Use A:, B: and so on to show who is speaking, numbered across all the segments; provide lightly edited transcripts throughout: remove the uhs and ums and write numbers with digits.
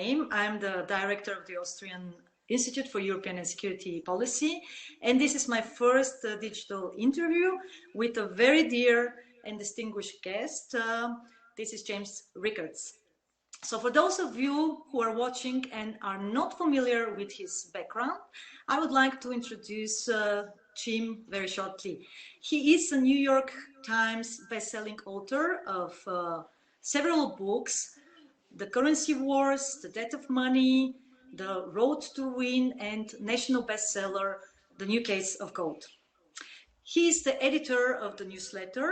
A: name. I'm the director of the Austrian Institute for European and Security Policy, and this is my first digital interview with a very dear and distinguished guest. This is James Rickards. So for those of you who are watching and are not familiar with his background, I would like to introduce Jim very shortly. He is a New York Times best-selling author of several books: The Currency Wars, The Death of Money, The Road to Ruin, and national bestseller, The New Case of Gold. He is the editor of the newsletter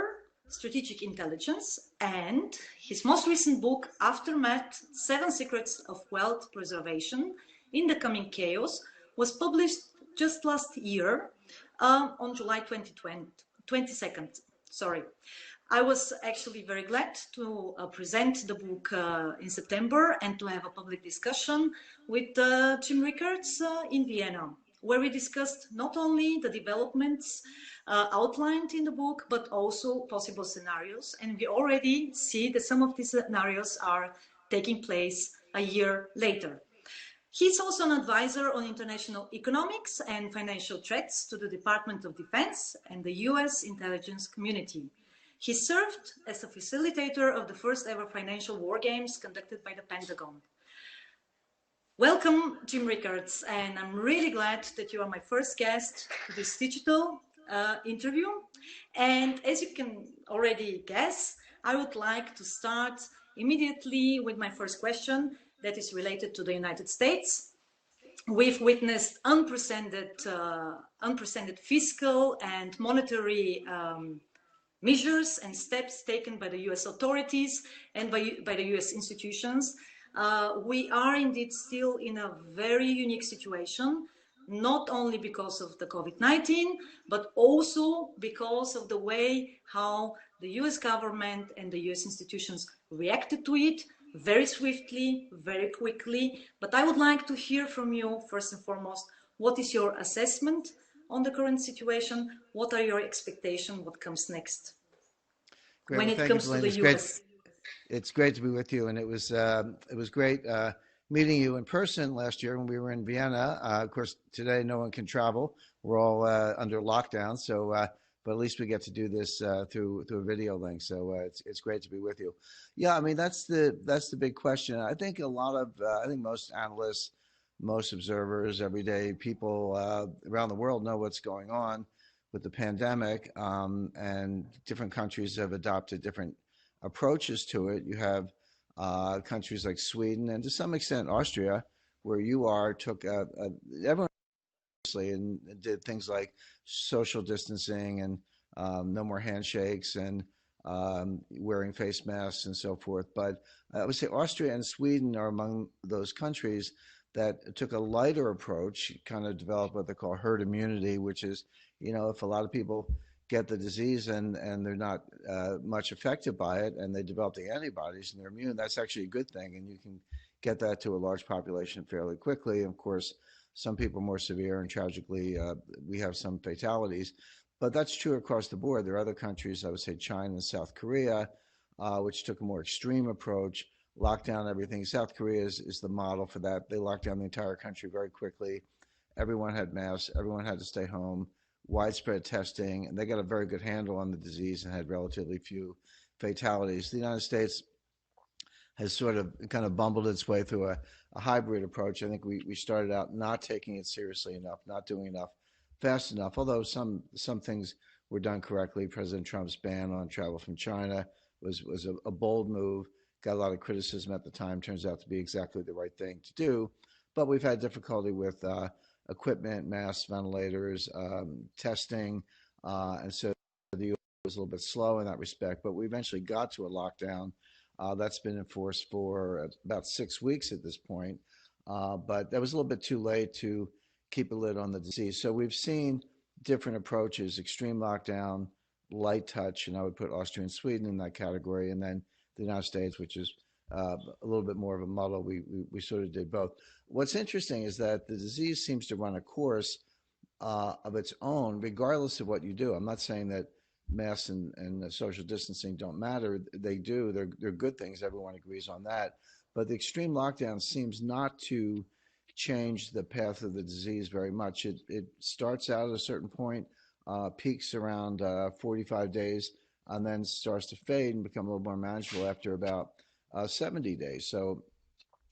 A: Strategic Intelligence, and his most recent book, Aftermath: 7 Secrets of Wealth Preservation in the Coming Chaos, was published just last year on July 22nd. I was actually very glad to present the book in September and to have a public discussion with Jim Rickards in Vienna, where we discussed not only the developments outlined in the book, but also possible scenarios. And we already see that some of these scenarios are taking place a year later. He's also an advisor on international economics and financial threats to the Department of Defense and the US intelligence community. He served as a facilitator of the first ever financial war games conducted by the Pentagon. Welcome, Jim Rickards, and I'm really glad that you are my first guest to this digital interview. And as you can already guess, I would like to start immediately with my first question that is related to the United States. We've witnessed unprecedented fiscal and monetary measures and steps taken by the US authorities and by the US institutions. We are indeed still in a very unique situation, not only because of the COVID-19, but also because of the way how the US government and the US institutions reacted to it very swiftly, very quickly. But I would like to hear from you, first and foremost, what is your assessment on the current situation? What are your expectations? What comes next?
B: Great.
A: When
B: Well,
A: it comes to the US?
B: It's great to be with you, and it was great meeting you in person last year when we were in Vienna. Of course, today no one can travel; we're all under lockdown. So, but at least we get to do this through a video link. So it's great to be with you. Yeah, I mean that's the big question. I think I think most analysts, most observers, everyday people around the world know what's going on with the pandemic, and different countries have adopted different approaches to it. You have countries like Sweden and to some extent Austria, where you are, took everyone seriously and did things like social distancing and no more handshakes and wearing face masks and so forth. But I would say Austria and Sweden are among those countries that took a lighter approach, kind of developed what they call herd immunity, which is, if a lot of people get the disease and they're not much affected by it, and they develop the antibodies and they're immune, that's actually a good thing, and you can get that to a large population fairly quickly. Of course, some people are more severe, and tragically, we have some fatalities, but that's true across the board. There are other countries, I would say China and South Korea, which took a more extreme approach, locked down everything. South Korea is the model for that. They locked down the entire country very quickly. Everyone had masks, everyone had to stay home, widespread testing, and they got a very good handle on the disease and had relatively few fatalities. The United States has sort of kind of bumbled its way through a hybrid approach. I think we started out not taking it seriously enough, not doing enough fast enough, although some things were done correctly. President Trump's ban on travel from China was a bold move, got a lot of criticism at the time, turns out to be exactly the right thing to do. But we've had difficulty with equipment, masks, ventilators, testing, and so the U.S. was a little bit slow in that respect, but we eventually got to a lockdown. That's been enforced for about 6 weeks at this point, but that was a little bit too late to keep a lid on the disease. So we've seen different approaches: extreme lockdown, light touch, and I would put Austria and Sweden in that category, and then the United States, which is a little bit more of a muddle. We sort of did both. What's interesting is that the disease seems to run a course of its own, regardless of what you do. I'm not saying that masks and social distancing don't matter. They do. They're good things. Everyone agrees on that. but the extreme lockdown seems not to change the path of the disease very much. It starts out at a certain point, peaks around 45 days, and then starts to fade and become a little more manageable after about 70 days. So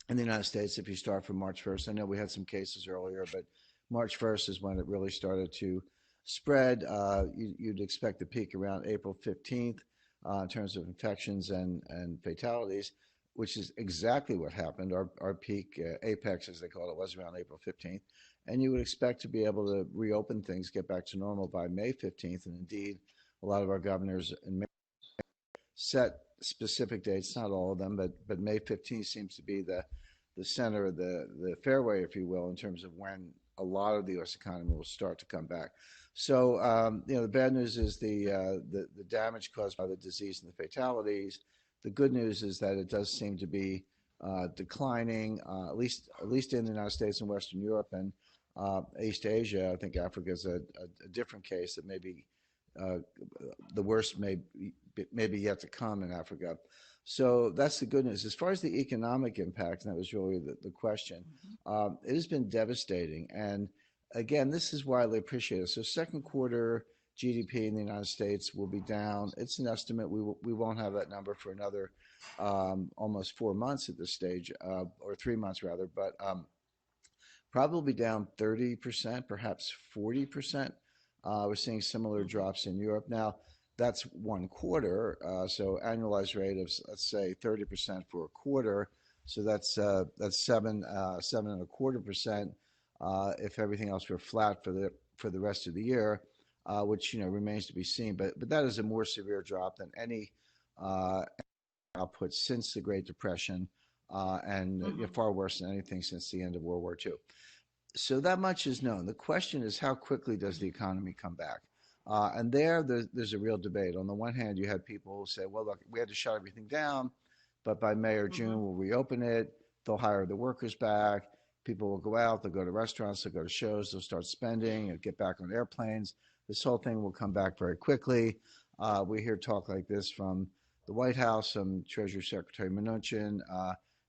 B: in the United States, if you start from March 1st, I know we had some cases earlier, but March 1st is when it really started to spread. You'd expect the peak around April 15th in terms of infections and fatalities, which is exactly what happened. Our peak, apex as they call it, was around April 15th. And you would expect to be able to reopen things, get back to normal by May 15th. And indeed, a lot of our governors in May set specific dates, not all of them, but May 15th seems to be the center of the fairway, if you will, in terms of when a lot of the U.S. economy will start to come back. So, the bad news is the damage caused by the disease and the fatalities. The good news is that it does seem to be declining, at least in the United States and Western Europe and East Asia. I think Africa is a different case that maybe the worst may be yet to come in Africa. So that's the good news. As far as the economic impact, and that was really the question, it has been devastating. And again, this is widely appreciated. So second quarter GDP in the United States will be down. It's an estimate. We won't have that number for another almost 4 months at this stage, or 3 months rather, but probably down 30%, perhaps 40%. We're seeing similar drops in Europe. Now, that's 1 quarter, so annualized rate of, let's say, 30% for a quarter. So that's 7.25%. If everything else were flat for the rest of the year, which remains to be seen. But that is a more severe drop than any output since the Great Depression, and far worse than anything since the end of World War II. So that much is known. The question is, how quickly does the economy come back? And there's a real debate. On the one hand, you had people who say, well, look, we had to shut everything down, but by May or June, we'll reopen it. They'll hire the workers back. People will go out. They'll go to restaurants. They'll go to shows. They'll start spending and get back on airplanes. This whole thing will come back very quickly. We hear talk like this from the White House, from Treasury Secretary Mnuchin,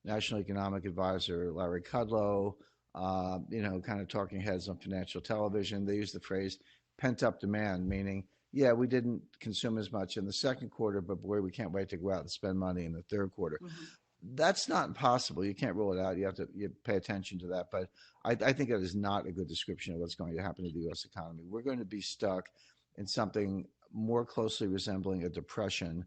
B: National Economic Advisor Larry Kudlow, kind of talking heads on financial television. They use the phrase pent-up demand, meaning, yeah, we didn't consume as much in the second quarter, but boy, we can't wait to go out and spend money in the third quarter. That's not impossible. You can't rule it out. You pay attention to that. But I think that is not a good description of what's going to happen to the U.S. economy. We're going to be stuck in something more closely resembling a depression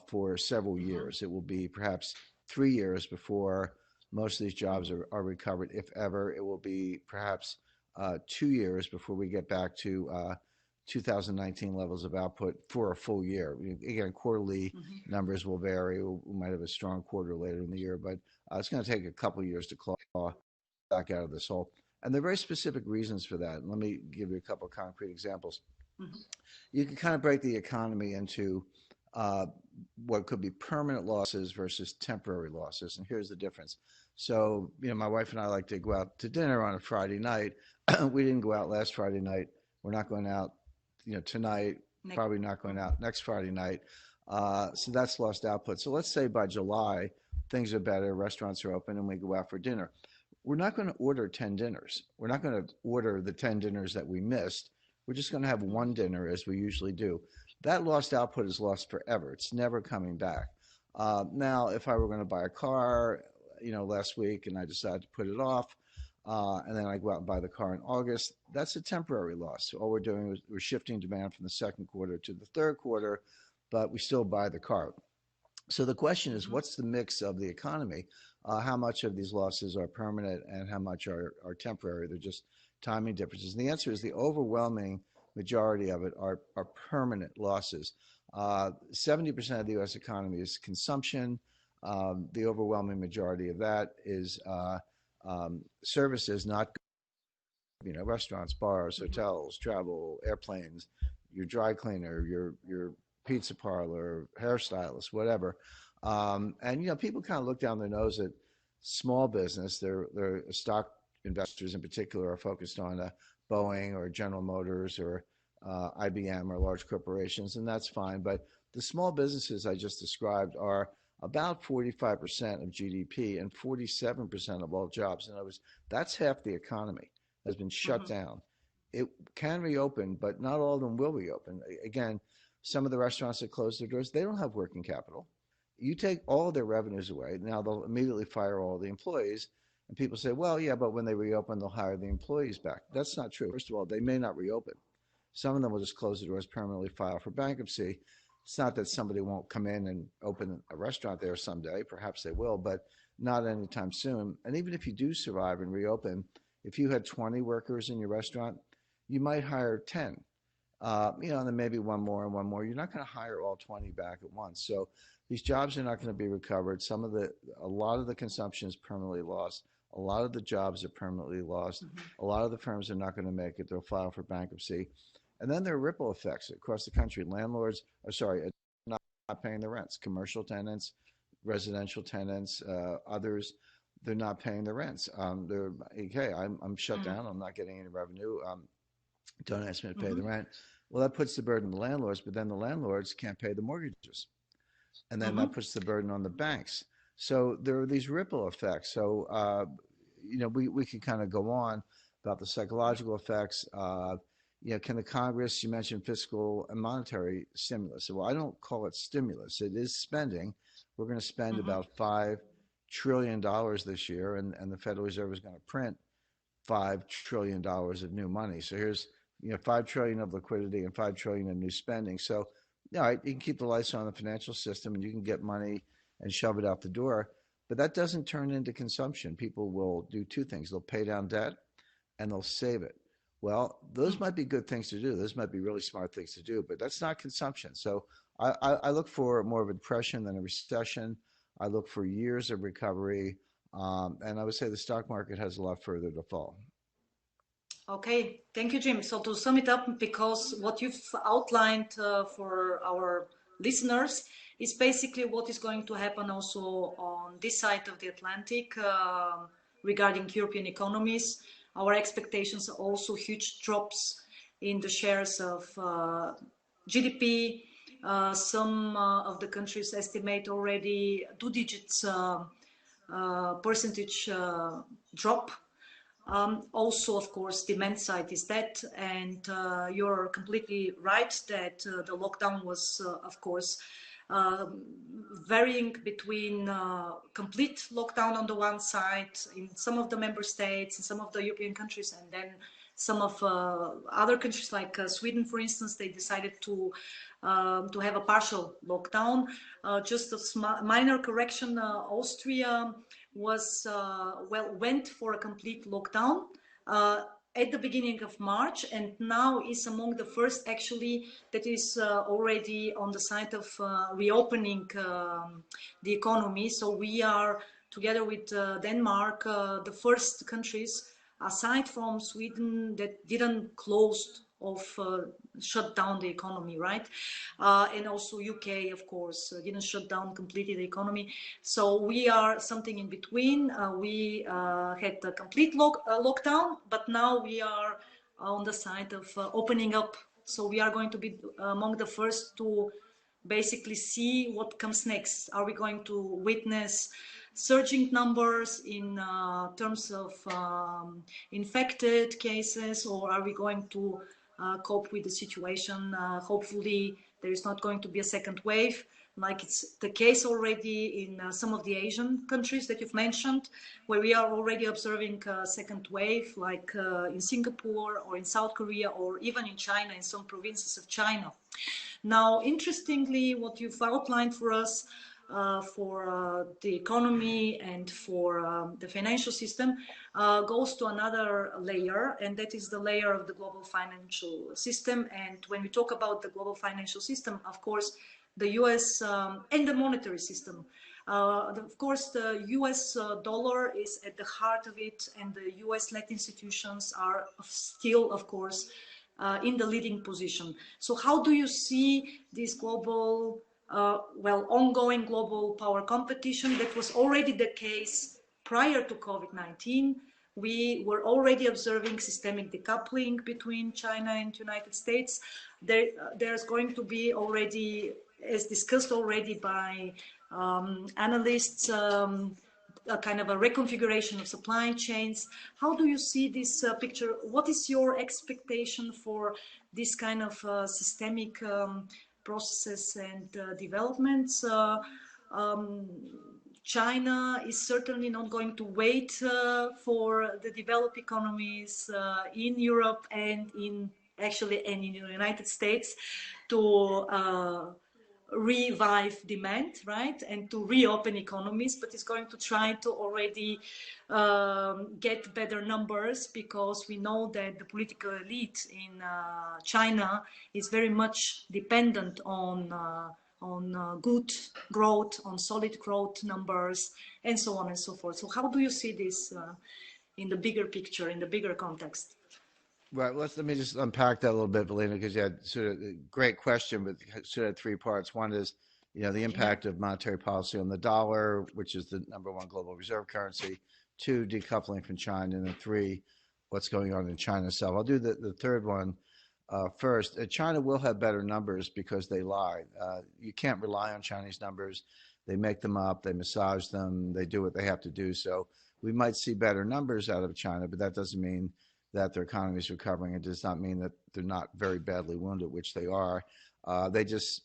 B: for several years. It will be perhaps 3 years before most of these jobs are recovered, if ever. It will be perhaps 2 years before we get back to 2019 levels of output for a full year. Again, quarterly numbers will vary. We might have a strong quarter later in the year, but it's going to take a couple of years to claw back out of this hole. And there are very specific reasons for that. And let me give you a couple of concrete examples. You can kind of break the economy into what could be permanent losses versus temporary losses. And here's the difference. So, my wife and I like to go out to dinner on a Friday night. We didn't go out last Friday night. We're not going out, tonight, probably not going out next Friday night. So that's lost output. So let's say by July, things are better, restaurants are open, and we go out for dinner. We're not going to order 10 dinners. We're not going to order the 10 dinners that we missed. We're just going to have one dinner as we usually do. That lost output is lost forever. It's never coming back. Now, if I were going to buy a car, last week and I decided to put it off, and then I go out and buy the car in August, that's a temporary loss. So all we're doing is we're shifting demand from the second quarter to the third quarter, but we still buy the car. So the question is, what's the mix of the economy? How much of these losses are permanent and how much are temporary? They're just timing differences. And the answer is the overwhelming majority of it are permanent losses. 70% of the U.S. economy is consumption. The overwhelming majority of that is services, not restaurants, bars, hotels, travel, airplanes, your dry cleaner, your pizza parlor, hairstylist, whatever. And people kind of look down their nose at small business. Their stock investors in particular are focused on Boeing or General Motors or IBM or large corporations, and that's fine. But the small businesses I just described are about 45% of GDP and 47% of all jobs. In other words, that's half the economy has been shut down. It can reopen, but not all of them will reopen. Again, some of the restaurants that closed their doors, they don't have working capital. You take all of their revenues away, now they'll immediately fire all the employees. And people say, well, yeah, but when they reopen, they'll hire the employees back. That's not true. First of all, they may not reopen. Some of them will just close the doors, permanently file for bankruptcy. It's not that somebody won't come in and open a restaurant there someday. Perhaps they will, but not anytime soon. And even if you do survive and reopen, if you had 20 workers in your restaurant, you might hire 10. And then maybe one more and one more. You're not going to hire all 20 back at once. So these jobs are not going to be recovered. A lot of the consumption is permanently lost. A lot of the jobs are permanently lost. A lot of the firms are not going to make it. They'll file for bankruptcy. And then there are ripple effects across the country. Landlords are not paying the rents. Commercial tenants, residential tenants, others, they're not paying the rents. They're, okay, I'm shut down. I'm not getting any revenue. Don't ask me to pay the rent. Well, that puts the burden on the landlords, but then the landlords can't pay the mortgages. And then that puts the burden on the banks. So there are these ripple effects. So, we could kind of go on about the psychological effects. Can the Congress, you mentioned fiscal and monetary stimulus. Well, I don't call it stimulus. It is spending. We're going to spend about $5 trillion this year, and the Federal Reserve is going to print $5 trillion of new money. So here's, $5 trillion of liquidity and $5 trillion in new spending. So, you can keep the lights on the financial system and you can get money and shove it out the door, but that doesn't turn into consumption. People will do two things. They'll pay down debt and they'll save it. Well, those might be good things to do. Those might be really smart things to do, but that's not consumption. So I look for more of a depression than a recession. I look for years of recovery. And I would say the stock market has a lot further to fall.
A: Okay, thank you, Jim. So to sum it up, because what you've outlined for our listeners is basically what is going to happen also on this side of the Atlantic regarding European economies. Our expectations are also huge drops in the shares of GDP. Some of the countries estimate already 2 digits percentage drop. Also, of course, demand side is that, and you're completely right that the lockdown was, of course, varying between complete lockdown on the one side in some of the member states, in some of the European countries, and then some of other countries like Sweden, for instance, they decided to have a partial lockdown. Just a minor correction, Austria was went for a complete lockdown at the beginning of March, and now is among the first actually that is already on the side of reopening the economy. So we are together with Denmark the first countries aside from Sweden that didn't close off, shut down the economy, right? And also UK, of course, didn't shut down completely the economy. So we are something in between. We had a complete lockdown, but now we are on the side of opening up. So we are going to be among the first to basically see what comes next. Are we going to witness surging numbers in terms of infected cases, or are we going to cope with the situation? Hopefully there is not going to be a second wave, like it's the case already in some of the Asian countries that you've mentioned, where we are already observing a second wave, like in Singapore or in South Korea, or even in China, in some provinces of China. Now, interestingly, what you've outlined for us for the economy and for the financial system goes to another layer, and that is the layer of the global financial system. And when we talk about the global financial system, of course, the US and the monetary system. Of course, the US dollar is at the heart of it, and the US-led institutions are still, of course, in the leading position. So how do you see this global ongoing global power competition that was already the case prior to COVID-19? We were already observing systemic decoupling between China and United States. There's going to be already, as discussed already by analysts, a kind of a reconfiguration of supply chains. How do you see this picture? What is your expectation for this kind of systemic processes and developments? Um, China is certainly not going to wait for the developed economies in Europe and in the United States to revive demand, right, and to reopen economies, but it's going to try to already get better numbers, because we know that the political elite in China is very much dependent on good growth, on solid growth numbers, and so on and so forth. So how do you see this in the bigger picture, in the bigger context?
B: Right. Let me just unpack that a little bit, Belina, because you had sort of a great question, but sort of three parts. One is, the
A: Yeah.
B: impact of monetary policy on the dollar, which is the number one global reserve currency. Two, decoupling from China, and then three, what's going on in China itself. I'll do the third one first. China will have better numbers because they lie. You can't rely on Chinese numbers. They make them up, they massage them, they do what they have to do. So we might see better numbers out of China, but that doesn't mean that their economy is recovering. It does not mean that they're not very badly wounded, which they are. They just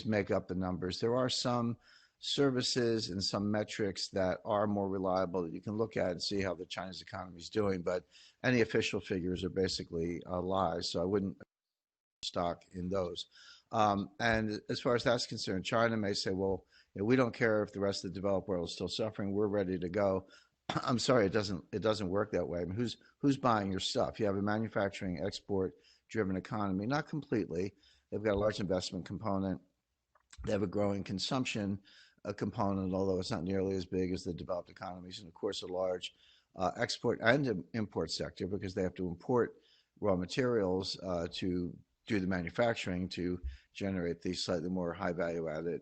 B: make up the numbers. There are some services and some metrics that are more reliable that you can look at and see how the Chinese economy is doing, but any official figures are basically lies. So I wouldn't stock in those. And as far as that's concerned, China may say, well, we don't care if the rest of the developed world is still suffering. We're ready to go. I'm sorry, it doesn't work that way. I mean, who's buying your stuff? You have a manufacturing export driven economy, not completely. They've got a large investment component. They have a growing consumption component, although it's not nearly as big as the developed economies, and of course a large export and import sector, because they have to import raw materials to do the manufacturing to generate these slightly more high value added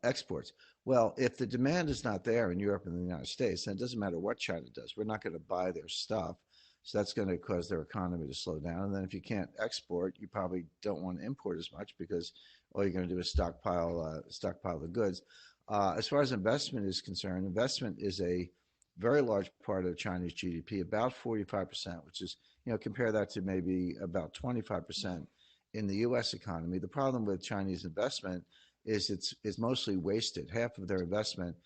B: exports. Well, if the demand is not there in Europe and the United States, then it doesn't matter what China does. We're not going to buy their stuff. So that's going to cause their economy to slow down. And then if you can't export, you probably don't want to import as much, because all you're going to do is stockpile the goods. As far as investment is concerned, investment is a very large part of Chinese GDP, about 45%, which is, compare that to maybe about 25% in the U.S. economy. The problem with Chinese investment is it's mostly wasted. Half of their investment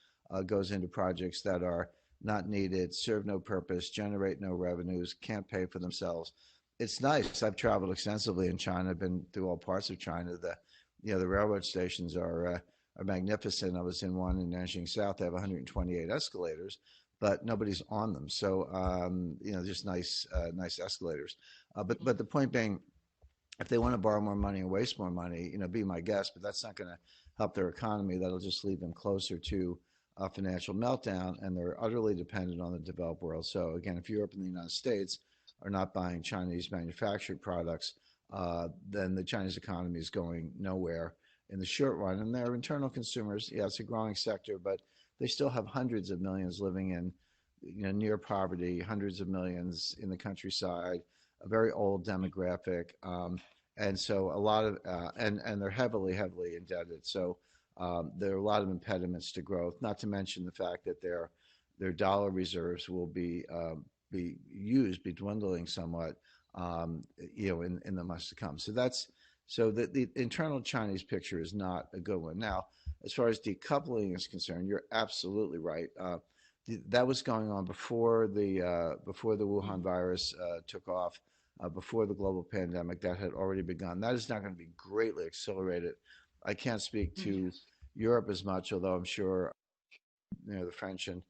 B: goes into projects that are not needed, serve no purpose, generate no revenues, can't pay for themselves. It's nice. I've traveled extensively in China. I've been through all parts of China. The railroad stations are magnificent. I was in one in Nanjing South. They have 128 escalators, but nobody's on them. So just nice escalators. But the point being, if they want to borrow more money and waste more money, be my guest. But that's not going to help their economy. That'll just lead them closer to a financial meltdown, and they're utterly dependent on the developed world. So again, if Europe and the United States are not buying Chinese manufactured products, then the Chinese economy is going nowhere in the short run. And their internal consumers, yeah, it's a growing sector, but they still have hundreds of millions living in near poverty, hundreds of millions in the countryside, a very old demographic. And so a lot of, and they're heavily indebted. So there are a lot of impediments to growth, not to mention the fact that their dollar reserves will be dwindling somewhat, in the months to come. So the internal Chinese picture is not a good one. Now, as far as decoupling is concerned, you're absolutely right. That was going on before the Wuhan virus took off, before the global pandemic. That had already begun. That is not going to be greatly accelerated. I can't speak to Europe as much, although I'm sure the French and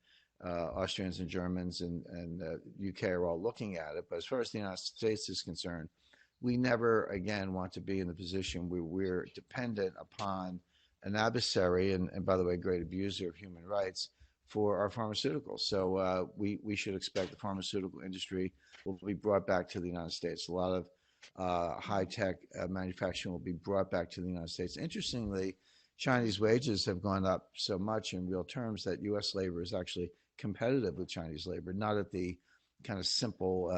B: Austrians and Germans and UK are all looking at it. But as far as the United States is concerned, we never again want to be in the position where we're dependent upon an adversary, and by the way, a great abuser of human rights, for our pharmaceuticals. So we should expect the pharmaceutical industry will be brought back to the United States. A lot of high-tech manufacturing will be brought back to the United States. Interestingly, Chinese wages have gone up so much in real terms that U.S. labor is actually competitive with Chinese labor, not at the kind of simple,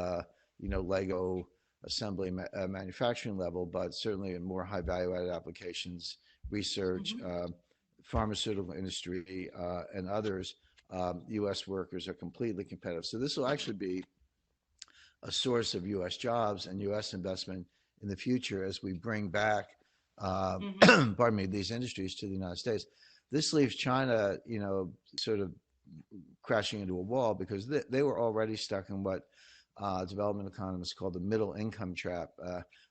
B: Lego assembly manufacturing level, but certainly in more high value-added applications, research, pharmaceutical industry and others, U.S. workers are completely competitive. So this will actually be a source of U.S. jobs and U.S. investment in the future as we bring back,
A: Mm-hmm.
B: pardon me, these industries to the United States. This leaves China, sort of crashing into a wall because they were already stuck in what development economists call the middle income trap.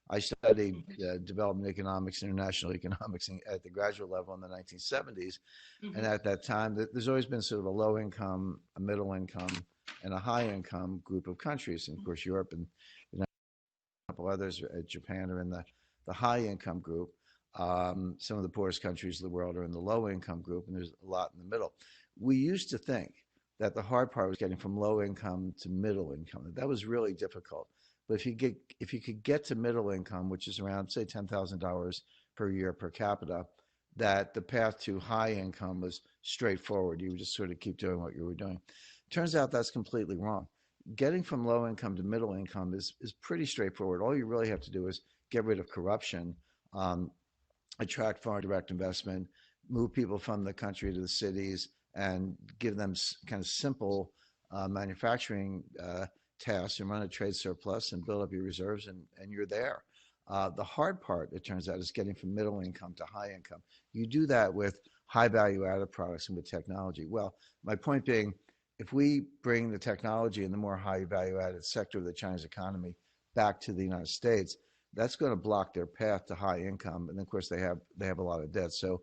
B: I studied development economics, international economics at the graduate level in the 1970s.
A: Mm-hmm.
B: And at that time, there's always been sort of a low income, a middle income, and a high income group of countries. And of course, Europe and a couple others, Japan, are in the high income group. Some of the poorest countries of the world are in the low income group, and there's a lot in the middle. We used to think that the hard part was getting from low income to middle income. That was really difficult. But if you could get to middle income, which is around, say, $10,000 per year per capita, that the path to high income was straightforward. You would just sort of keep doing what you were doing. Turns out that's completely wrong. Getting from low income to middle income is pretty straightforward. All you really have to do is get rid of corruption, attract foreign direct investment, move people from the country to the cities, and give them kind of simple manufacturing tasks and run a trade surplus and build up your reserves, and you're there. The hard part, it turns out, is getting from middle income to high income. You do that with high value added products and with technology. Well, my point being, if we bring the technology and the more high value added sector of the Chinese economy back to the United States, that's going to block their path to high income. And of course, they have a lot of debt. So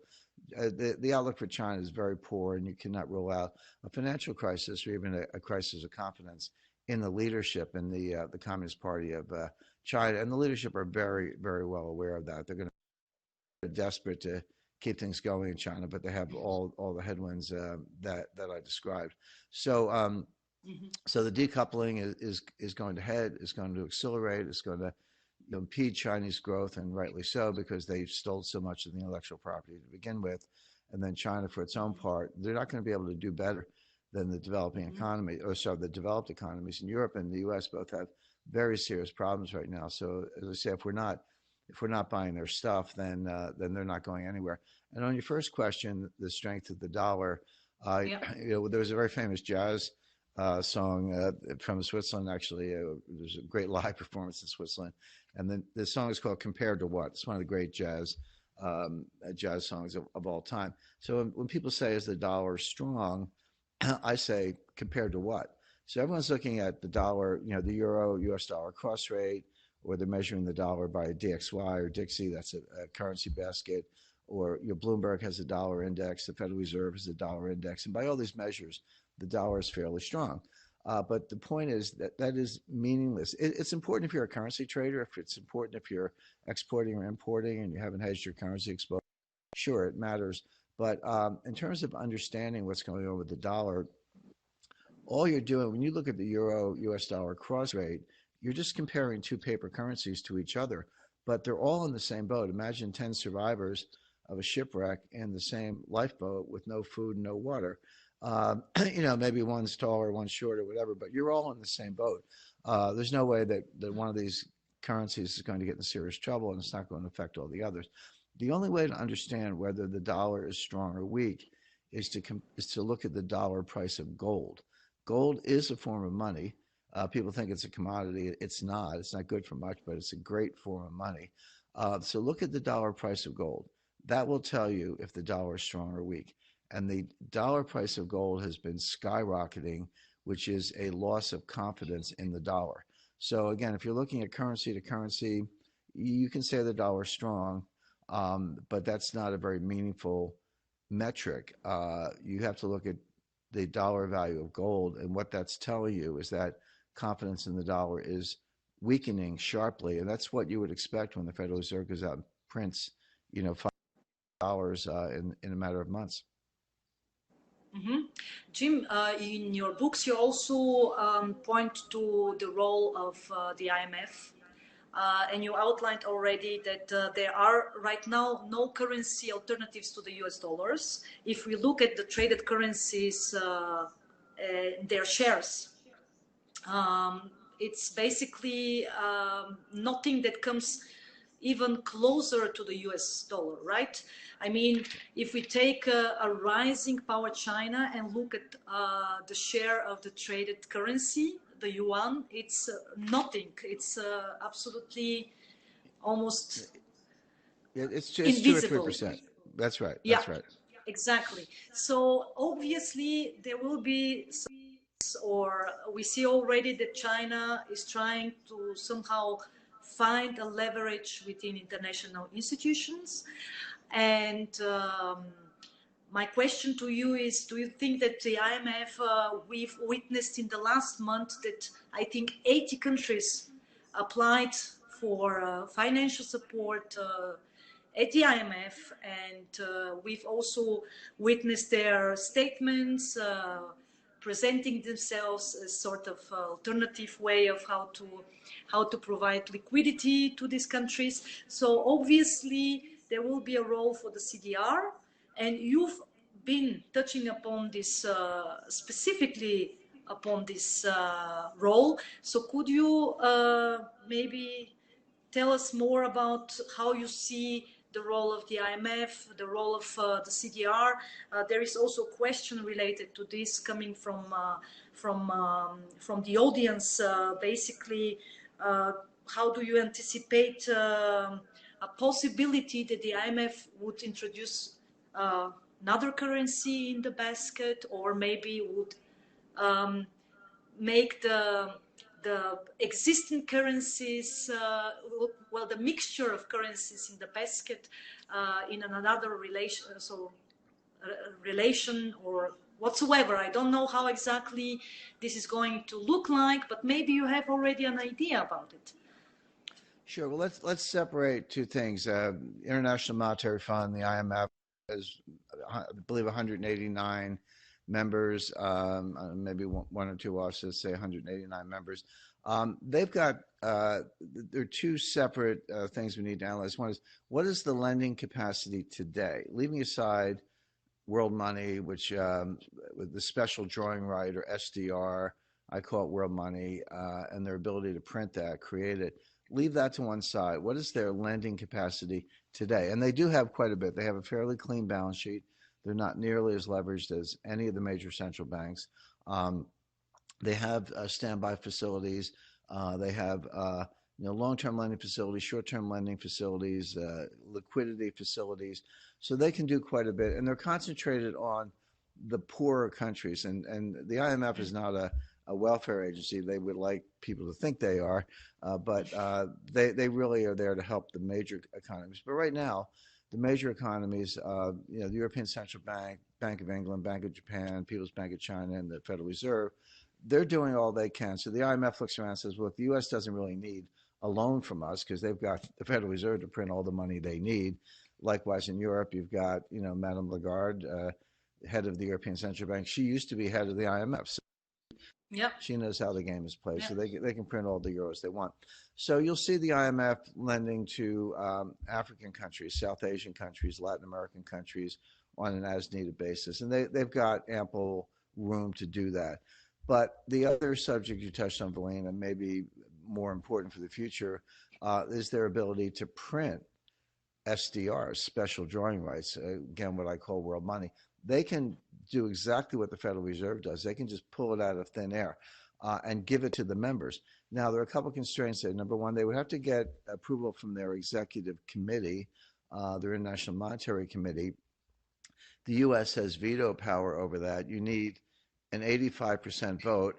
B: the outlook for China is very poor, and you cannot rule out a financial crisis or even a crisis of confidence in the leadership in the Communist Party of China. And the leadership are very, very well aware of that. They're going to be desperate to keep things going in China, but they have all the headwinds that I described. So so the decoupling is going to accelerate. It's going to impede Chinese growth, and rightly so, because they stole so much of the intellectual property to begin with. And then China, for its own part, they're not going to be able to do better than the developing economy, or sorry, the developed economies. In Europe and the U.S. both have very serious problems right now. So as I say, if we're not buying their stuff, then they're not going anywhere. And on your first question, the strength of the dollar, there was a very famous jazz song from Switzerland. Actually, there's a great live performance in Switzerland, and then the song is called "Compared to What." It's one of the great jazz songs of all time. So when people say, "Is the dollar strong?" I say, "Compared to what?" So everyone's looking at the dollar, the euro, U.S. dollar cross rate, or they're measuring the dollar by DXY or Dixie. That's a currency basket. Or Bloomberg has a dollar index. The Federal Reserve has a dollar index, and by all these measures, the dollar is fairly strong. But the point is that is meaningless. It's important if you're a currency trader, if it's important if you're exporting or importing and you haven't hedged your currency exposure. Sure, it matters. But in terms of understanding what's going on with the dollar, all you're doing, when you look at the euro US dollar cross rate, you're just comparing two paper currencies to each other, but they're all in the same boat. Imagine 10 survivors of a shipwreck in the same lifeboat with no food and no water. Maybe one's taller, one's shorter, whatever, but you're all in the same boat. There's no way that one of these currencies is going to get in serious trouble, and it's not going to affect all the others. The only way to understand whether the dollar is strong or weak is to look at the dollar price of gold. Gold is a form of money. People think it's a commodity. It's not. It's not good for much, but it's a great form of money. So look at the dollar price of gold. That will tell you if the dollar is strong or weak. And the dollar price of gold has been skyrocketing, which is a loss of confidence in the dollar. So again, if you're looking at currency to currency, you can say the dollar is strong, but that's not a very meaningful metric. You have to look at the dollar value of gold, and what that's telling you is that confidence in the dollar is weakening sharply, and that's what you would expect when the Federal Reserve goes out and prints, $5 in a matter of months.
A: Mm-hmm. Jim, in your books, you also point to the role of the IMF, and you outlined already that there are right now no currency alternatives to the US dollars. If we look at the traded currencies, their shares, it's basically nothing that comes even closer to the US dollar, right? I mean, if we take a rising power China and look at the share of the traded currency, the yuan, it's nothing. It's absolutely almost
B: It's two or three
A: invisible.
B: percent. That's right.
A: Yeah,
B: That's right.
A: exactly. So obviously there will be some, or we see already that China is trying to somehow find a leverage within international institutions. And my question to you is, do you think that the IMF, we've witnessed in the last month that I think 80 countries applied for financial support at the IMF, and we've also witnessed their statements presenting themselves as sort of alternative way of how to provide liquidity to these countries. So obviously there will be a role for the CDR, and you've been touching upon this specifically upon this role. So could you maybe tell us more about how you see the role of the IMF, the role of the CDR. There is also a question related to this coming from the audience. Basically, how do you anticipate a possibility that the IMF would introduce another currency in the basket, or maybe would make the existing currencies, well, the mixture of currencies in the basket in another relation, so relation or whatsoever. I don't know how exactly this is going to look like, but maybe you have already an idea about it.
B: Sure. Well, let's separate two things. International Monetary Fund, the IMF, has, I believe, 189 members, maybe one or two offices say 189 members. They've got, there are two separate things we need to analyze. One is, what is the lending capacity today? Leaving aside world money, which with the special drawing right, or SDR, I call it world money, and their ability to print that, create it. Leave that to one side. What is their lending capacity today? And they do have quite a bit. They have a fairly clean balance sheet. They're not nearly as leveraged as any of the major central banks. They have standby facilities. They have long-term lending facilities, short-term lending facilities, liquidity facilities. So they can do quite a bit. And they're concentrated on the poorer countries. And the IMF is not a welfare agency. They would like people to think they are, but they really are there to help the major economies. But right now, the major economies, the European Central Bank, Bank of England, Bank of Japan, People's Bank of China, and the Federal Reserve, they're doing all they can. So the IMF looks around and says, well, the U.S. doesn't really need a loan from us because they've got the Federal Reserve to print all the money they need. Likewise, in Europe, you've got, Madame Lagarde, head of the European Central Bank. She used to be head of the IMF. So
A: Yep.
B: she knows how the game is played,
A: Yep.
B: so they can print all the euros they want. So you'll see the IMF lending to African countries, South Asian countries, Latin American countries on an as-needed basis, and they've got ample room to do that. But the other subject you touched on, Valina, and maybe more important for the future, is their ability to print SDRs, special drawing rights, again, what I call world money. They can do exactly what the Federal Reserve does. They can just pull it out of thin air and give it to the members. Now, there are a couple of constraints there. Number one, they would have to get approval from their executive committee, their International Monetary Committee. The U.S. has veto power over that. You need an 85% vote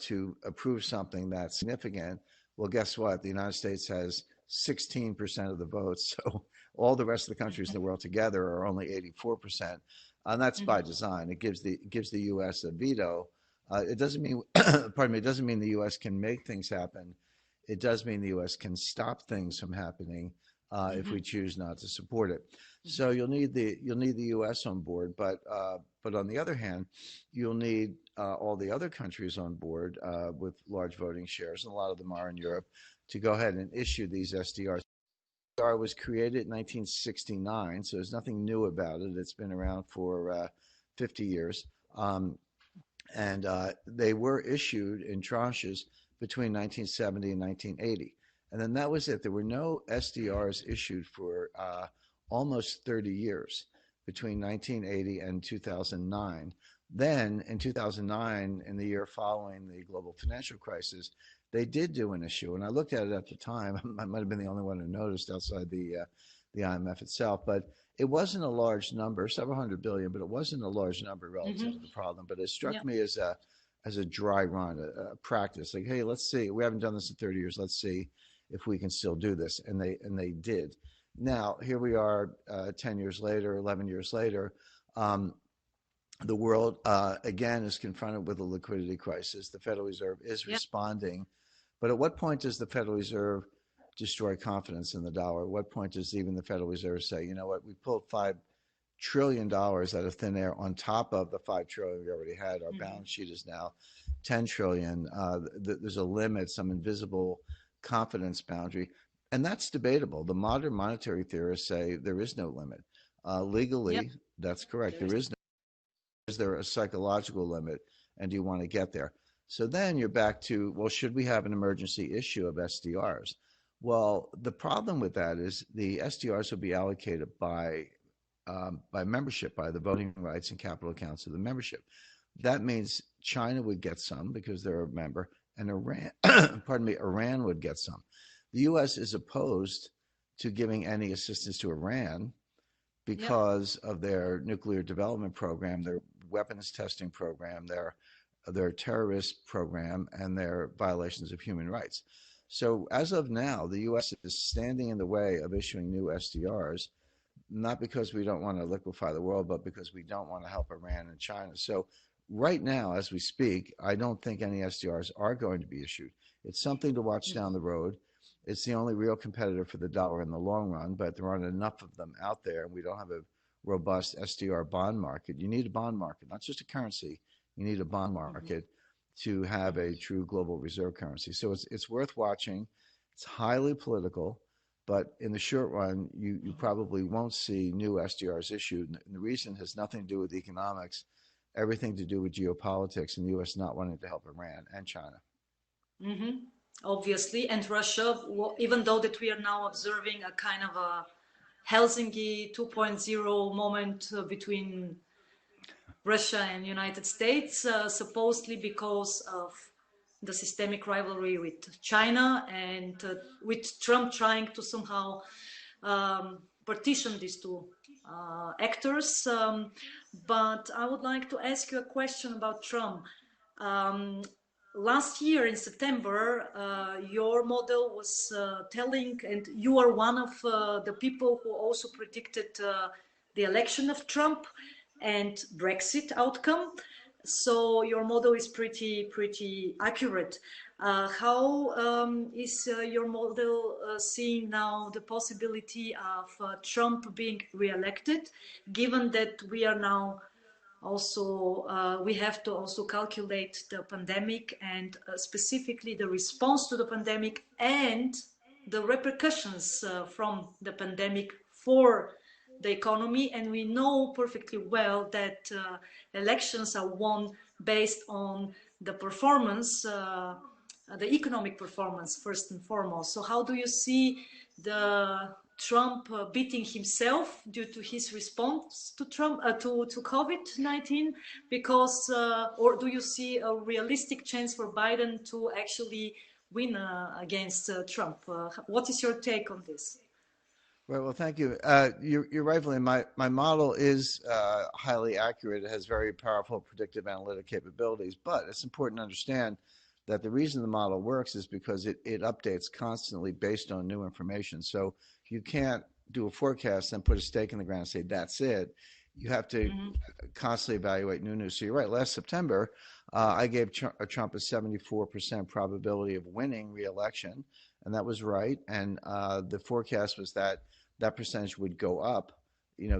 B: to approve something that's significant. Well, guess what? The United States has 16% of the votes. So all the rest of the countries in the world together are only 84%. And that's by design. It gives the U.S. a veto. It doesn't mean, pardon me, it doesn't mean the U.S. can make things happen. It does mean the U.S. can stop things from happening if we choose not to support it. So you'll need the U.S. on board, but on the other hand, you'll need all the other countries on board with large voting shares, and a lot of them are in Europe, to go ahead and issue these SDRs. SDR was created in 1969, so there's nothing new about it. It's been around for 50 years. And they were issued in tranches between 1970 and 1980. And then that was it. There were no SDRs issued for almost 30 years between 1980 and 2009. Then in 2009, in the year following the global financial crisis, they did do an issue. And I looked at it at the time. I might have been the only one who noticed outside the IMF itself, but it wasn't a large number, several hundred billion, but it wasn't a large number relative to the problem. But it
A: Yeah.
B: struck me as a dry run, a practice. Like, hey, let's see. We haven't done this in 30 years. Let's see if we can still do this. And they did. Now, here we are 10 years later, 11 years later. The world, again, is confronted with a liquidity crisis. The Federal Reserve is
A: Yeah.
B: responding. But at what point does the Federal Reserve destroy confidence in the dollar? At what point does even the Federal Reserve say, you know what, we pulled $5 trillion out of thin air on top of the $5 trillion we already had. Our balance sheet is now 10 trillion. There's a limit, some invisible confidence boundary. And that's debatable. The modern monetary theorists say there is no limit. Legally,
A: Yep.
B: that's correct.
A: There
B: There
A: is.
B: is no. Is there a psychological limit? And do you want to get there? So then you're back to, well, should we have an emergency issue of SDRs? Well, the problem with that is the SDRs will be allocated by membership, by the voting rights and capital accounts of the membership. That means China would get some because they're a member, and Iran, pardon me, Iran would get some. The U.S. is opposed to giving any assistance to Iran
A: Yep.
B: because of their nuclear development program, their weapons testing program, their terrorist program, and their violations of human rights. So as of now, the U.S. is standing in the way of issuing new SDRs, not because we don't want to liquefy the world, but because we don't want to help Iran and China. So right now, as we speak, I don't think any SDRs are going to be issued. It's something to watch down the road. It's the only real competitor for the dollar in the long run, but there aren't enough of them out there, and we don't have a robust SDR bond market. You need a bond market, not just a currency. You need a bond market to have a true global reserve currency. So it's worth watching. It's highly political, but in the short run, you probably won't see new SDRs issued. And the reason has nothing to do with economics, everything to do with geopolitics and the U.S. not wanting to help Iran and China.
A: Mm-hmm. Obviously, and Russia, even though that we are now observing a kind of a Helsinki 2.0 moment between Russia and United States, supposedly because of the systemic rivalry with China and with Trump trying to somehow partition these two actors. But I would like to ask you a question about Trump. Last year in September, your model was telling, and you are one of the people who also predicted the election of Trump and Brexit outcome. So your model is pretty accurate. How is your model seeing now the possibility of Trump being re-elected, given that we are now also we have to also calculate the pandemic and specifically the response to the pandemic and the repercussions from the pandemic for the economy, and we know perfectly well that elections are won based on the performance, the economic performance first and foremost. So how do you see the Trump beating himself due to his response to Trump to COVID-19? Because or do you see a realistic chance for Biden to actually win against Trump? What is your take on this?
B: Right. Well, thank you. You're rightfully, my model is highly accurate. It has very powerful predictive analytic capabilities, but it's important to understand that the reason the model works is because it updates constantly based on new information. So you can't do a forecast and put a stake in the ground and say, that's it. You have to constantly evaluate new news. So you're right. Last September, I gave Trump a 74% probability of winning re-election, and that was right. And the forecast was that that percentage would go up,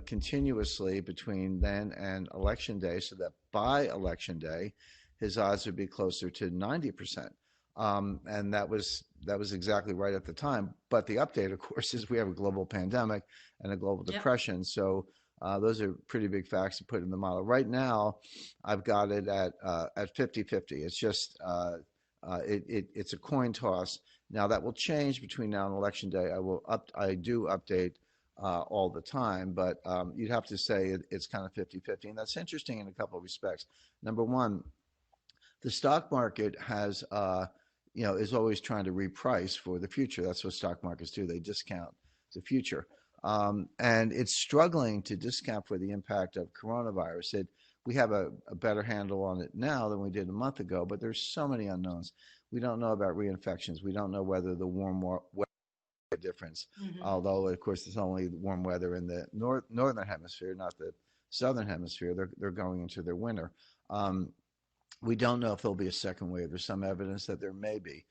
B: continuously between then and election day, so that by election day, his odds would be closer to 90%. And that was exactly right at the time. But the update, of course, is we have a global pandemic and a global depression. So those are pretty big facts to put in the model. Right now, I've got it at 50-50. It's just It's a coin toss. Now that will change between now and election day. I do update all the time, but you'd have to say it's kind of 50-50. And that's interesting in a couple of respects. Number one, the stock market has, is always trying to reprice for the future. That's what stock markets do. They discount the future. And it's struggling to discount for the impact of coronavirus. We have a better handle on it now than we did a month ago, but there's so many unknowns. We don't know about reinfections. We don't know whether the warm weather difference, although of course it's only warm weather in the northern hemisphere, not the southern hemisphere. They're going into their winter. We don't know if there'll be a second wave. There's some evidence that there may be.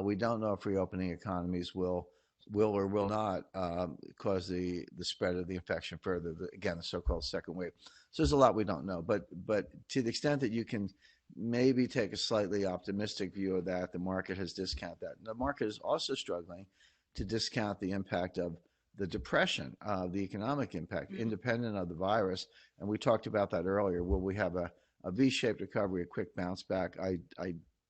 B: We don't know if reopening economies will or will not cause the spread of the infection further. Again, the so-called second wave. So there's a lot we don't know. But to the extent that you can maybe take a slightly optimistic view of that, the market has discounted that. And the market is also struggling to discount the impact of the depression, the economic impact, independent of the virus. And we talked about that earlier. Will we have a V-shaped recovery, a quick bounce back? I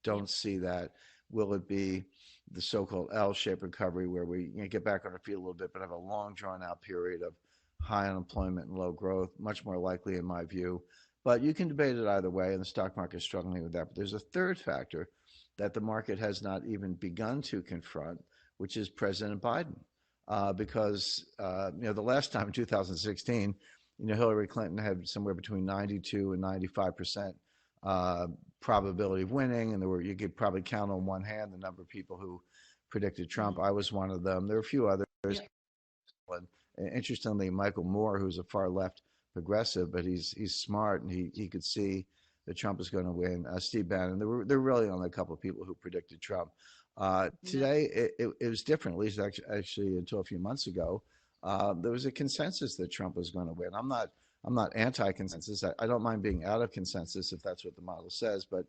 B: don't see that. Will it be the so-called L-shaped recovery where we get back on our feet a little bit, but have a long drawn-out period of high unemployment and low growth? Much more likely, in my view. But you can debate it either way, and the stock market is struggling with that. But there's a third factor that the market has not even begun to confront, which is President Biden. Because the last time in 2016, Hillary Clinton had somewhere between 92 and 95% probability of winning, and you could probably count on one hand the number of people who predicted Trump. I was one of them. There were a few others. Yeah. And interestingly, Michael Moore, who's a far left progressive, but he's smart, and he could see that Trump is going to win. Steve Bannon. There were really only a couple of people who predicted Trump. Today, it was different, at least actually until a few months ago. There was a consensus that Trump was going to win. I'm not anti-consensus. I don't mind being out of consensus if that's what the model says. But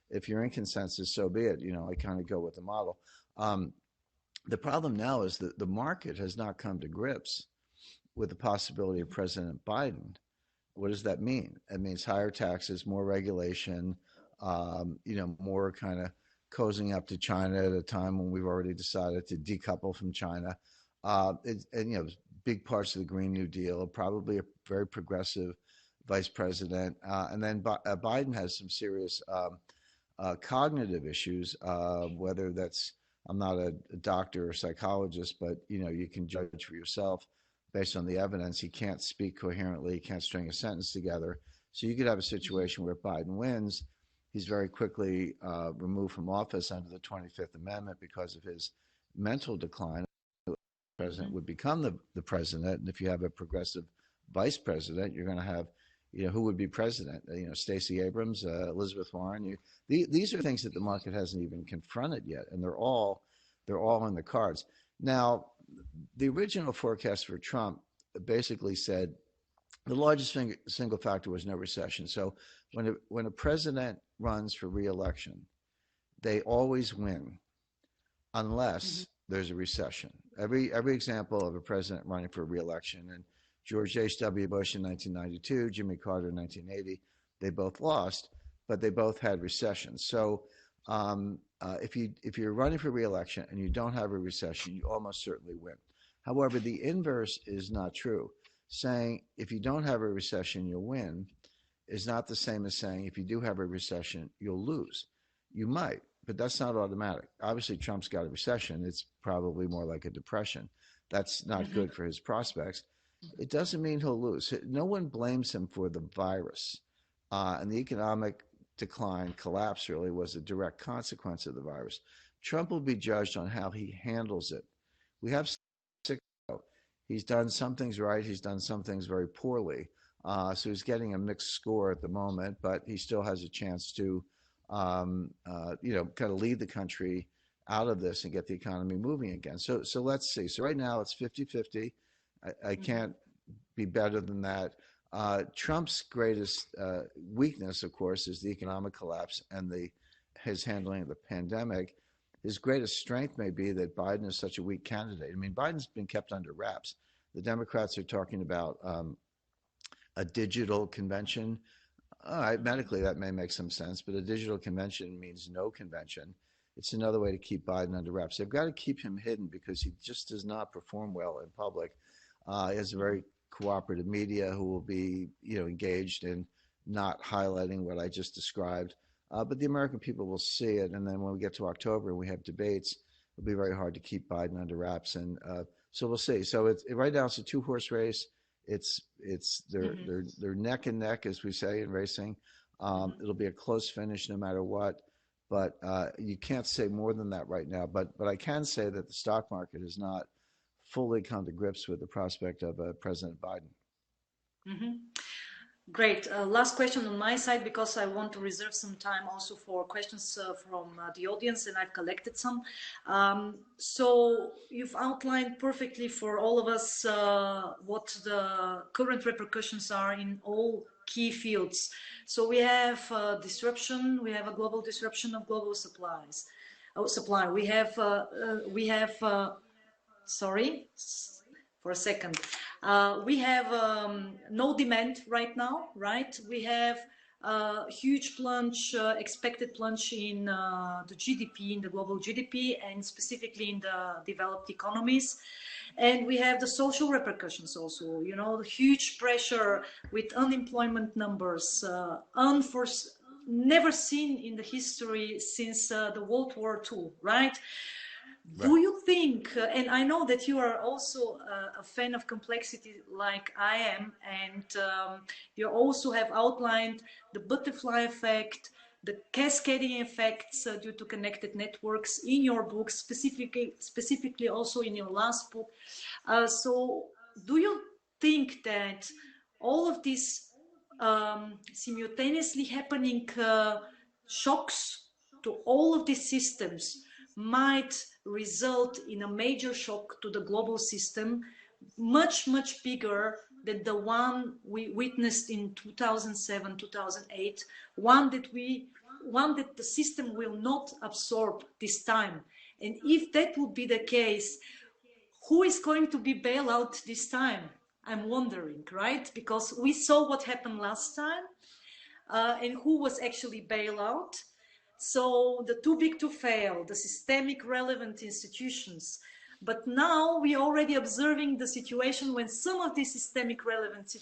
B: if you're in consensus, so be it. I kind of go with the model. The problem now is that the market has not come to grips with the possibility of President Biden. What does that mean? It means higher taxes, more regulation, more kind of cozying up to China at a time when we've already decided to decouple from China. Big parts of the Green New Deal, probably a very progressive vice president. And then Biden has some serious cognitive issues, whether that's, I'm not a doctor or psychologist, but, you can judge for yourself based on the evidence. He can't speak coherently, he can't string a sentence together. So you could have a situation where Biden wins. He's very quickly removed from office under the 25th Amendment because of his mental decline. The president would become the president. And if you have a progressive vice president, you're going to have, who would be president? Stacey Abrams, Elizabeth Warren. These are things that the market hasn't even confronted yet. And they're all in the cards. Now, the original forecast for Trump basically said the largest single factor was no recession. So when a president runs for re-election, they always win unless there's a recession. Every example of a president running for re-election, and George H.W. Bush in 1992, Jimmy Carter in 1980, they both lost, but they both had recessions. So if you're running for re-election and you don't have a recession, you almost certainly win. However, the inverse is not true. Saying if you don't have a recession, you'll win is not the same as saying if you do have a recession, you'll lose. You might, but that's not automatic. Obviously, Trump's got a recession. It's probably more like a depression. That's not good for his prospects. It doesn't mean he'll lose. No one blames him for the virus. And the economic decline, collapse really was a direct consequence of the virus. Trump will be judged on how he handles it. We have he's done some things right. He's done some things very poorly. So he's getting a mixed score at the moment, but he still has a chance to, kind of lead the country out of this and get the economy moving again. So let's see. So right now it's 50-50. I can't be better than that. Trump's greatest weakness, of course, is the economic collapse and his handling of the pandemic. His greatest strength may be that Biden is such a weak candidate. I mean, Biden's been kept under wraps. The Democrats are talking about a digital convention. All right, medically that may make some sense, but a digital convention means no convention. it's another way to keep Biden under wraps. They've got to keep him hidden because he just does not perform well in public. He has a very cooperative media who will be, engaged in not highlighting what I just described. But the American people will see it, and then when we get to October and we have debates, it'll be very hard to keep Biden under wraps. And so we'll see. So right now it's a two-horse race. They're neck and neck, as we say in racing. It'll be a close finish no matter what. But you can't say more than that right now. But I can say that the stock market has not fully come to grips with the prospect of President Biden.
A: Mm-hmm. Great. Last question on my side, because I want to reserve some time also for questions from the audience, and I've collected some. So you've outlined perfectly for all of us what the current repercussions are in all key fields. So we have disruption, we have a global disruption of global supply. We have sorry for a second. We have no demand right now, right? We have a huge plunge, expected plunge in the GDP, in the global GDP, and specifically in the developed economies. And we have the social repercussions also, the huge pressure with unemployment numbers, never seen in the history since the World War II, right? Do you think, and I know that you are also a fan of complexity like I am, and you also have outlined the butterfly effect, the cascading effects due to connected networks in your book, specifically also in your last book. So do you think that all of these simultaneously happening shocks to all of these systems might result in a major shock to the global system, much, much bigger than the one we witnessed in 2007, 2008, one that the system will not absorb this time? And if that would be the case, who is going to be bailed out this time? I'm wondering, right? Because we saw what happened last time, and who was actually bailed out. So the too big to fail, the systemic relevant institutions. But now we're already observing the situation when some of these systemic relevant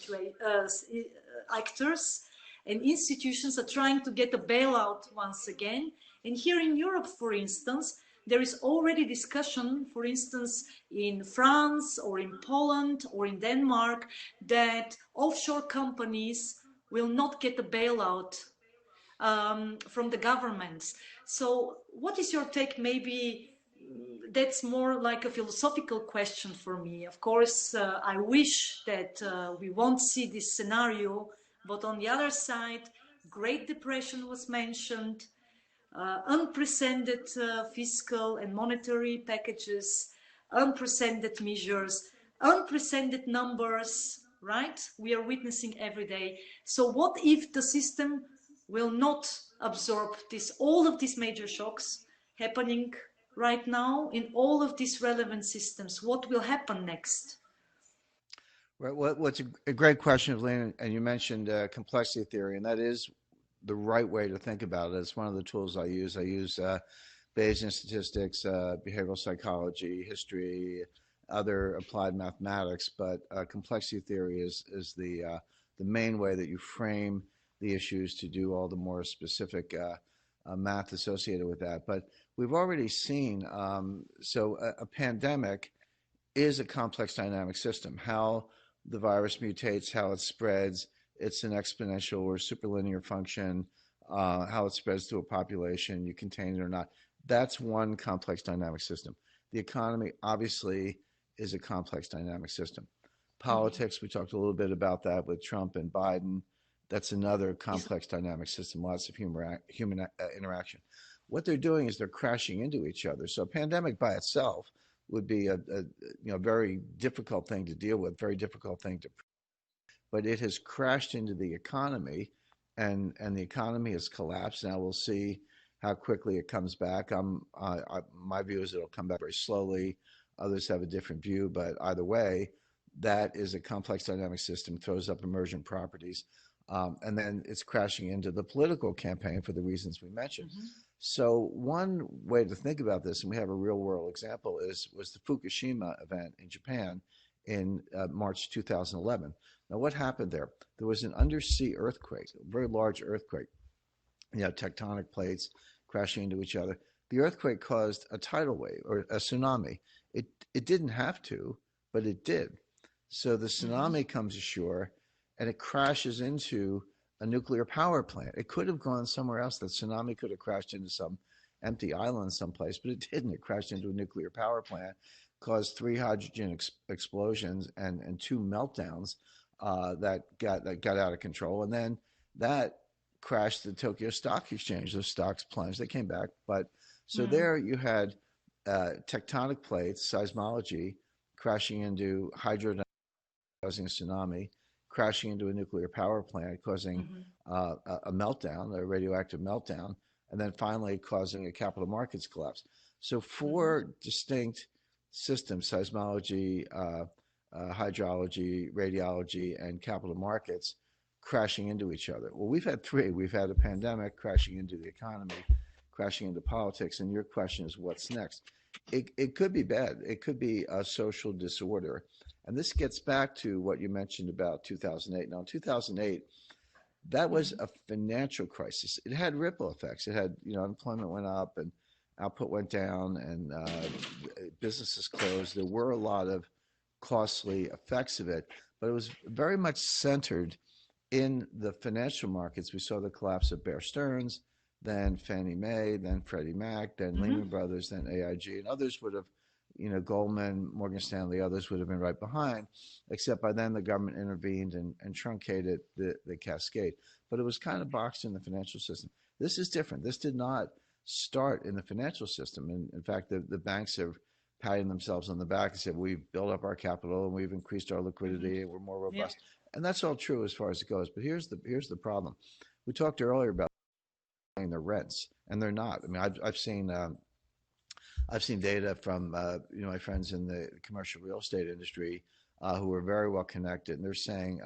A: actors and institutions are trying to get a bailout once again. And here in Europe, for instance, there is already discussion, for instance, in France or in Poland or in Denmark, that offshore companies will not get a bailout from the governments. So what is your take? Maybe that's more like a philosophical question for me. Of course, I wish that we won't see this scenario, but on the other side, Great Depression was mentioned, unprecedented fiscal and monetary packages, unprecedented measures, unprecedented numbers, right? We are witnessing every day. So what if the system will not absorb all of these major shocks happening right now in all of these relevant systems? What will happen next?
B: Right. What's a great question, Evelyn, and you mentioned complexity theory, and that is the right way to think about it. It's one of the tools I use. I use Bayesian statistics, behavioral psychology, history, other applied mathematics, but complexity theory is the main way that you frame the issues to do all the more specific math associated with that. But we've already seen, a pandemic is a complex dynamic system. How the virus mutates, how it spreads, it's an exponential or superlinear function, how it spreads to a population, you contain it or not. That's one complex dynamic system. The economy obviously is a complex dynamic system. Politics, we talked a little bit about that with Trump and Biden. That's another complex dynamic system, lots of human interaction. What they're doing is they're crashing into each other. So a pandemic by itself would be a very difficult thing to deal with, very difficult thing to, but it has crashed into the economy, and the economy has collapsed. Now we'll see how quickly it comes back. My view is it'll come back very slowly. Others have a different view, but either way, that is a complex dynamic system, throws up emergent properties. And then it's crashing into the political campaign for the reasons we mentioned.
A: Mm-hmm.
B: So one way to think about this, and we have a real world example, was the Fukushima event in Japan in March 2011. Now, what happened there? There was an undersea earthquake, a very large earthquake. Tectonic plates crashing into each other. The earthquake caused a tidal wave or a tsunami. It didn't have to, but it did. So the
A: Mm-hmm.
B: tsunami comes ashore and it crashes into a nuclear power plant. It could have gone somewhere else. The tsunami could have crashed into some empty island someplace, but it didn't. It crashed into a nuclear power plant, caused three hydrogen explosions and two meltdowns that got out of control. And then that crashed the Tokyo Stock Exchange. Those stocks plunged. They came back, but so
A: Mm-hmm.
B: there you had tectonic plates, seismology, crashing into hydro causing a tsunami, crashing into a nuclear power plant, causing
A: Mm-hmm.
B: a meltdown, a radioactive meltdown, and then finally causing a capital markets collapse. So
A: Mm-hmm.
B: four distinct systems: seismology, hydrology, radiology, and capital markets crashing into each other. Well, we've had three. We've had a pandemic crashing into the economy, crashing into politics, and your question is what's next? It could be bad. It could be a social disorder. And this gets back to what you mentioned about 2008. Now, in 2008, that was
A: Mm-hmm.
B: a financial crisis. It had ripple effects. It had, unemployment went up and output went down and businesses closed. There were a lot of costly effects of it, but it was very much centered in the financial markets. We saw the collapse of Bear Stearns, then Fannie Mae, then Freddie Mac, then
A: Mm-hmm.
B: Lehman Brothers, then AIG, and others would have, Goldman, Morgan Stanley, others would have been right behind, except by then the government intervened and truncated the cascade. But it was kind of boxed in the financial system. This is different. This did not start in the financial system. And in fact, the banks have patting themselves on the back and said, we've built up our capital and we've increased our
A: Mm-hmm.
B: liquidity and we're more
A: Yeah.
B: robust. And that's all true as far as it goes. But here's the problem. We talked earlier about paying the rents, and they're not. I mean, I've seen data from my friends in the commercial real estate industry who are very well connected, and they're saying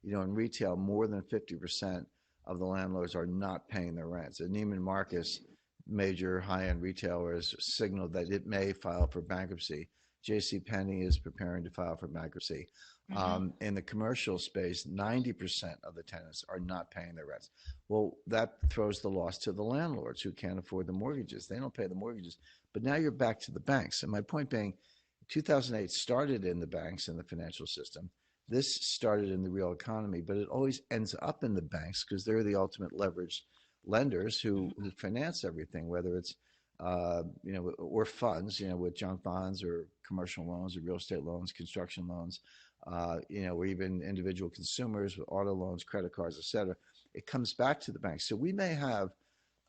B: in retail more than 50% of the landlords are not paying their rents. And Neiman Marcus, major high-end retailers, signaled that it may file for bankruptcy. J.C. Penney is preparing to file for bankruptcy.
A: Mm-hmm.
B: In the commercial space, 90% of the tenants are not paying their rents. Well, that throws the loss to the landlords who can't afford the mortgages. They don't pay the mortgages. But now you're back to the banks. And my point being, 2008 started in the banks and the financial system. This started in the real economy, but it always ends up in the banks because they're the ultimate leveraged lenders who finance everything, whether it's or funds, with junk bonds or commercial loans or real estate loans, construction loans, or even individual consumers with auto loans, credit cards, et cetera. It comes back to the banks. So we may have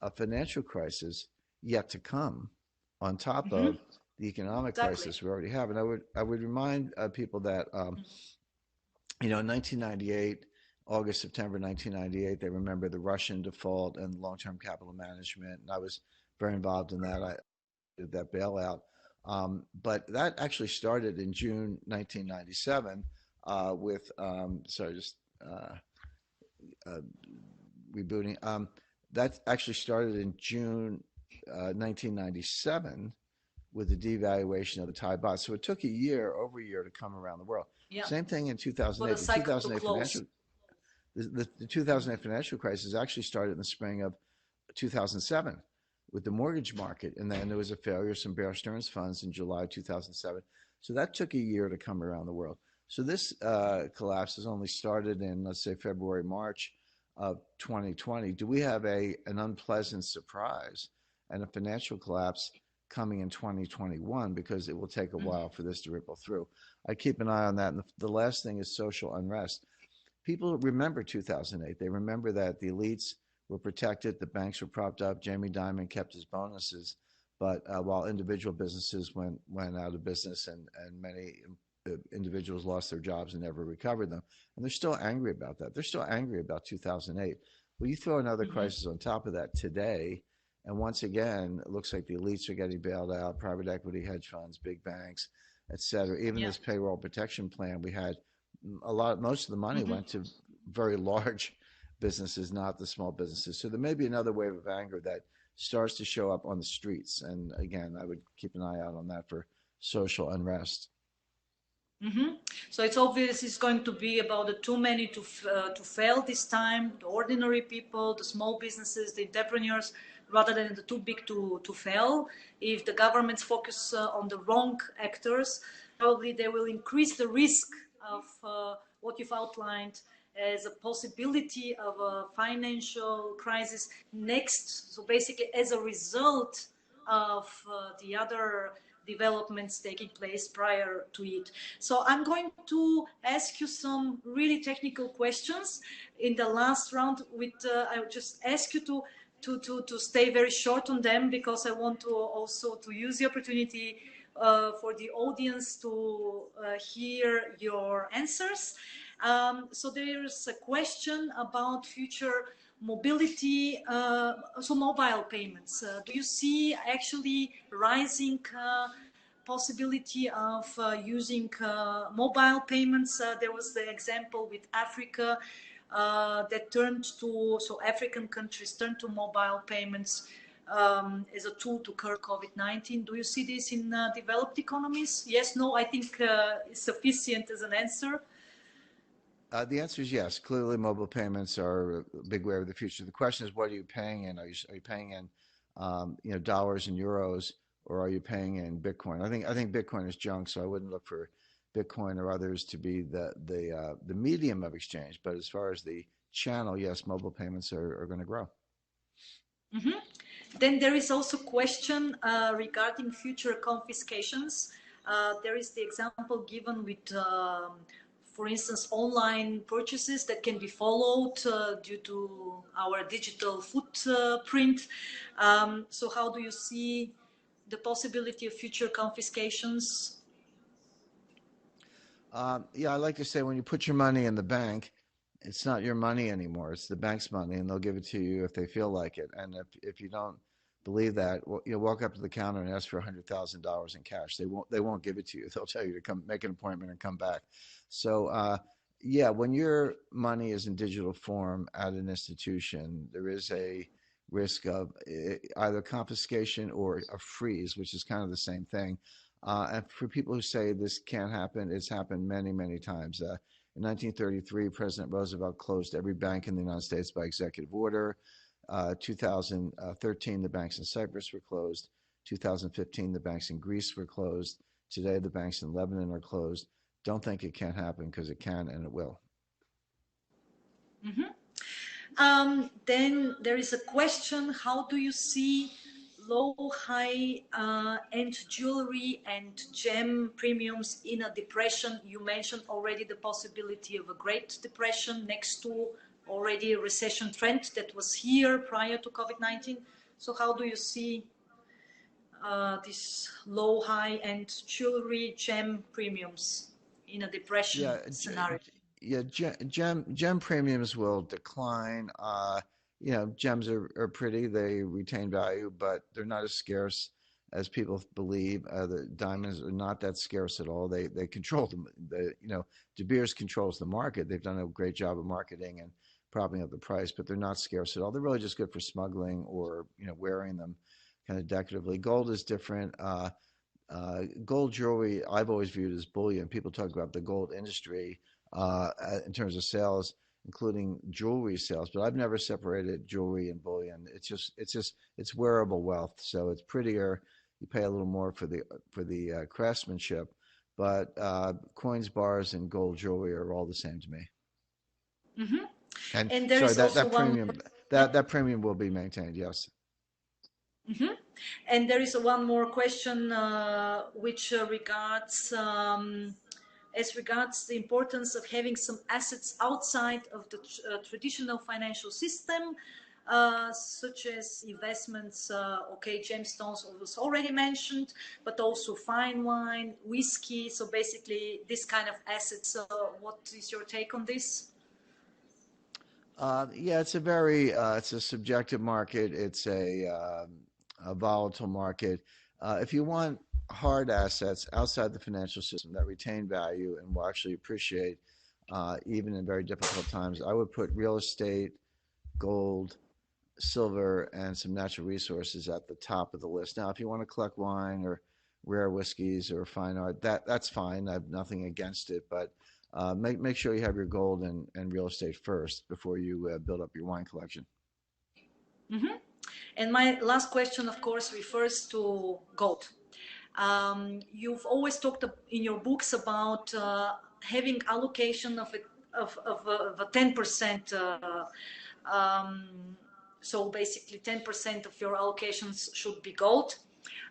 B: a financial crisis yet to come on top
A: Mm-hmm.
B: of the economic
A: Exactly.
B: crisis we already have. And I would remind people that 1998, August, September 1998, they remember the Russian default and long-term capital management. And I was very involved in that. I did that bailout. But that actually started in June 1997 with, sorry, just uh, rebooting. That actually started in June 1997 with the devaluation of the Thai baht. So it took over a year to come around the world.
A: Yeah.
B: Same thing in
A: For the
B: 2008. The
A: cycle to
B: 2008
A: close.
B: financial the 2008 financial crisis actually started in the spring of 2007 with the mortgage market, and then there was a failure of some Bear Stearns funds in July 2007. So that took a year to come around the world. So this collapse has only started in, let's say, February, March of 2020. Do we have an unpleasant surprise and a financial collapse coming in 2021 because it will take a while for this to ripple through? I keep an eye on that. And the last thing is social unrest. People remember 2008. They remember that the elites were protected, the banks were propped up, Jamie Dimon kept his bonuses, but while individual businesses went out of business and many individuals lost their jobs and never recovered them. And they're still angry about that. They're still angry about 2008. Well, you throw another
A: Mm-hmm.
B: crisis on top of that today, and once again, it looks like the elites are getting bailed out, private equity, hedge funds, big banks, et cetera. Even
A: Yeah.
B: this payroll protection plan we had, most of the money
A: Mm-hmm.
B: went to very large businesses, not the small businesses. So there may be another wave of anger that starts to show up on the streets. And again, I would keep an eye out on that for social unrest.
A: Hmm. So it's obvious it's going to be about the too many to fail this time, the ordinary people, the small businesses, the entrepreneurs, rather than the too big to fail. If the governments focus on the wrong actors, probably they will increase the risk of what you've outlined as a possibility of a financial crisis next. So basically, as a result of the other developments taking place prior to it. So I'm going to ask you some really technical questions in the last round. I would just ask you to stay very short on them, because I want to also to use the opportunity for the audience to hear your answers. So there's a question about future mobility, so mobile payments. Do you see actually rising possibility of using mobile payments? There was the example with Africa that turned to, so African countries turned to mobile payments as a tool to curb COVID-19. Do you see this in developed economies? Yes, no, I think it's sufficient as an answer.
B: The answer is yes. Clearly, mobile payments are a big way of the future. The question is, what are you paying in? Are you paying in, dollars and euros, or are you paying in Bitcoin? I think Bitcoin is junk, so I wouldn't look for Bitcoin or others to be the medium of exchange. But as far as the channel, yes, mobile payments are going to grow.
A: Mm-hmm. Then there is also a question regarding future confiscations. There is the example given with, for instance, online purchases that can be followed due to our digital footprint. So how do you see the possibility of future confiscations?
B: Yeah, I like to say when you put your money in the bank, it's not your money anymore. It's the bank's money, and they'll give it to you if they feel like it. And if you don't believe that, well, you walk up to the counter and ask for $100,000 in cash. They won't give it to you. They'll tell you to come make an appointment and come back. So yeah, when your money is in digital form at an institution, there is a risk of either confiscation or a freeze, which is kind of the same thing. And for people who say this can't happen, it's happened many, many times. In 1933, President Roosevelt closed every bank in the United States by executive order. 2013, the banks in Cyprus were closed. 2015, the banks in Greece were closed. Today, the banks in Lebanon are closed. Don't think it can't happen, because it can and it will.
A: Mm-hmm. Then there is a question: how do you see low, high end jewelry and gem premiums in a depression? You mentioned already the possibility of a Great Depression next to already a recession trend that was here prior to COVID-19. So how do you see this low, high end jewelry, gem premiums in a depression
B: Yeah,
A: scenario?
B: yeah, gem premiums will decline. Gems are pretty; they retain value, but they're not as scarce as people believe. The diamonds are not that scarce at all. They control them. De Beers controls the market. They've done a great job of marketing and propping up the price, but they're not scarce at all. They're really just good for smuggling or wearing them kind of decoratively. Gold is different. Gold jewelry, I've always viewed as bullion. People talk about the gold industry in terms of sales, including jewelry sales, but I've never separated jewelry and bullion. It's wearable wealth, so it's prettier. You pay a little more for the craftsmanship, but coins, bars, and gold jewelry are all the same to me.
A: Mm-hmm.
B: And
A: And there
B: sorry,
A: is also
B: that
A: one
B: premium that premium will be maintained. Yes.
A: Mm-hmm. And there is one more question which regards as regards the importance of having some assets outside of the traditional financial system, such as investments. Okay, gemstones was already mentioned, but also fine wine, whiskey. So basically, this kind of assets. What is your take on this?
B: Yeah, it's a subjective market. It's a volatile market. If you want hard assets outside the financial system that retain value and will actually appreciate even in very difficult times, I would put real estate, gold, silver, and some natural resources at the top of the list. Now, if you want to collect wine or rare whiskeys or fine art, that's fine. I have nothing against it, but make sure you have your gold and real estate first before you build up your wine collection.
A: Mm-hmm. And my last question, of course, refers to gold. You've always talked in your books about having allocation of a 10%. So basically 10% of your allocations should be gold.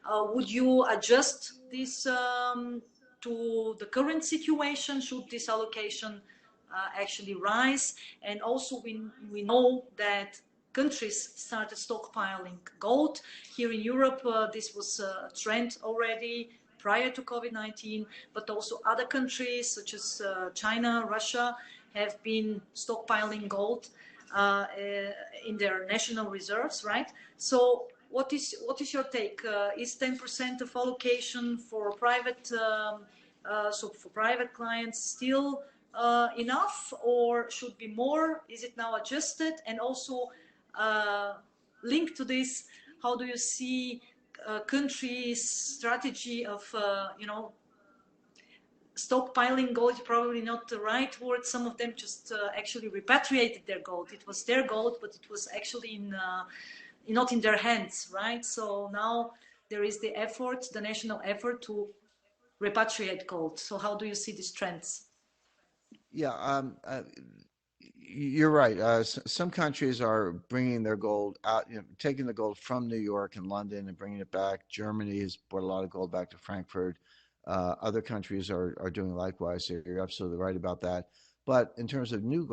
A: Would you adjust this to the current situation? Should this allocation actually rise? And also we know that countries started stockpiling gold. Here in Europe, this was a trend already prior to COVID-19, but also other countries such as China, Russia have been stockpiling gold in their national reserves, right? So what is your take? Is 10% of allocation for private so for private clients still enough, or should be more? Is it now adjusted? And also linked to this, how do you see countries' strategy of stockpiling gold? Is probably not the right word. Some of them just actually repatriated their gold. It was their gold, but it was actually not in their hands, right? So now there is the effort, the national effort to repatriate gold. So how do you see these trends?
B: Yeah, you're right. Some countries are bringing their gold out, taking the gold from New York and London and bringing it back. Germany has brought a lot of gold back to Frankfurt. Other countries are doing likewise. So you're absolutely right about that. But in terms of new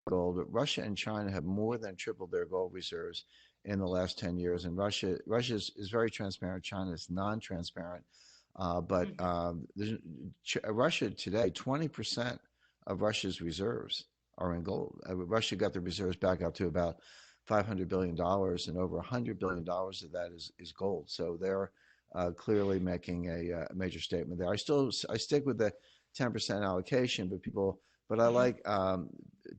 B: gold, Russia and China have more than tripled their gold reserves in the last 10 years. And Russia is very transparent. China is non-transparent. But Russia today, 20% of Russia's reserves are in gold. Russia got the reserves back up to about $500 billion, and over $100 billion of that is gold. So they're clearly making a major statement there. I stick with the 10% allocation, but I like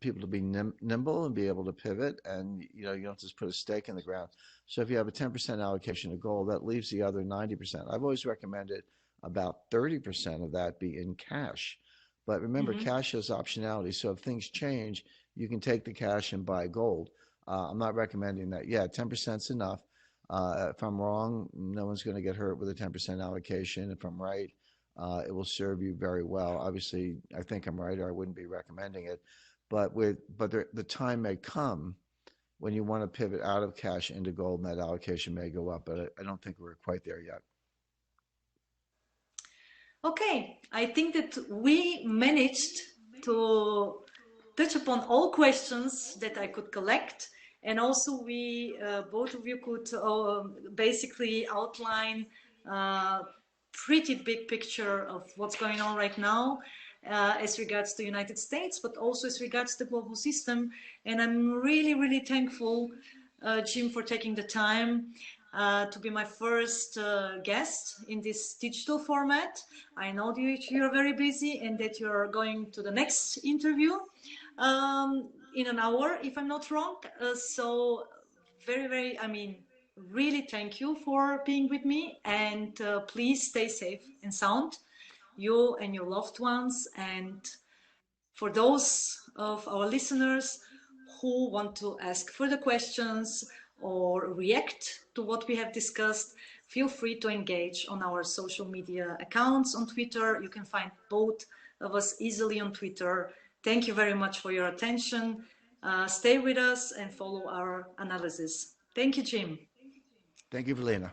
B: people to be nimble and be able to pivot, and you don't just put a stake in the ground. So if you have a 10% allocation of gold, that leaves the other 90%. I've always recommended about 30% of that be in cash. But remember, cash has optionality. So if things change, you can take the cash and buy gold. I'm not recommending that. Yeah, 10% is enough. If I'm wrong, no one's going to get hurt with a 10% allocation. If I'm right, it will serve you very well. Obviously, I think I'm right, or I wouldn't be recommending it. But the time may come when you want to pivot out of cash into gold, and that allocation may go up. But I don't think we're quite there yet.
A: Okay, I think that we managed to touch upon all questions that I could collect, and also we both of you could basically outline pretty big picture of what's going on right now as regards to the United States, but also as regards to the global system. And I'm really, really thankful, Jim, for taking the time to be my first guest in this digital format. I know that you're very busy and that you're going to the next interview in an hour, if I'm not wrong. So very, very, really thank you for being with me, and please stay safe and sound, you and your loved ones. And for those of our listeners who want to ask further questions or react to what we have discussed, feel free to engage on our social media accounts on Twitter. You can find both of us easily on Twitter. Thank you very much for your attention. Stay with us and follow our analysis. Thank you, Jim.
B: Thank you, Velina.